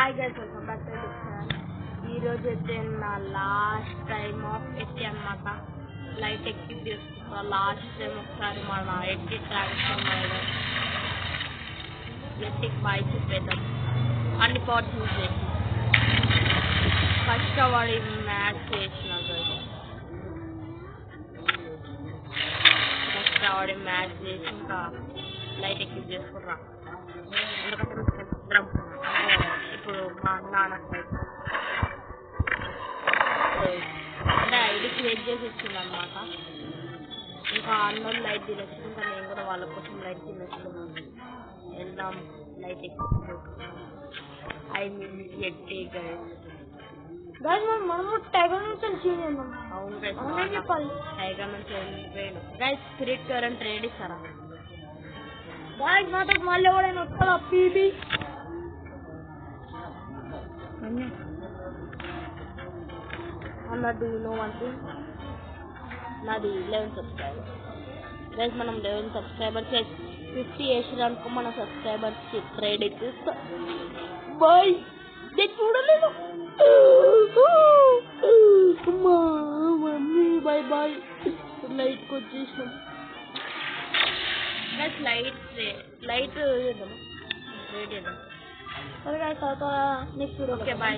Hi guys, welcome back to YouTube channel. ఈరోజు అయితే నా లాస్ట్ టైం ఆఫ్ ఎక్కి అనమాట. లైట్ ఎక్కి తీసుకుంటా. లాస్ట్ టైం ఒకసారి మన ఎక్కి ట్రాన్స్ఫర్ అయ్యాం. ఎట్టికి బాయ్ చెప్పేద్దాం. అన్ని పార్ట్స్ యూజ్ చేసి ఫస్ట్ వాడి మ్యాచ్ చేసిన ఫస్ట్ వాడి మ్యాచ్ చేసి ఇంకా లైట్ ఎక్కి చేసుకున్నా. ఎందుకంటే ఇప్పుడు మా నాన్న అంటే ఐడి క్రియేట్ చేసి ఇచ్చింది అనమాట. ఇంకా అన్నోళ్ళు లైట్ తినచ్చు, ఇంకా నేను కూడా వాళ్ళ కోసం లైట్ తినేస్తున్నాను. వెళ్దాం లైట్ ఎక్కి. ఐ మీన్ ఎట్టి గైస్ మనము టైగర్ నుంచి వెళ్ళిపోయాం. అవును గైస్, చెప్పాలి టైగర్ నుంచి వెళ్ళిపోయాను గైస్. స్పిరిట్ కరెంట్ ట్రేడ్ ఇస్తారా గాయస్? నాతో మళ్ళీ ఎవడైనా వస్తారా? పీబీ అన్నట్టు నో అంటే నాది 11 సబ్స్క్రైబర్ గైస్. మనం 11 సబ్స్క్రైబర్స్ 50 వేసినానుకో మన సబ్స్క్రైబర్స్ ట్రేడ్ ఇచ్చేస్తా. బాయ్, నేను చూడలేదు. Mummy bye bye. లైట్కి వచ్చేసినాం గైస్. లైట్ చేద్దాం, ట్రేడ్ చేద్దాం. Next okay bye.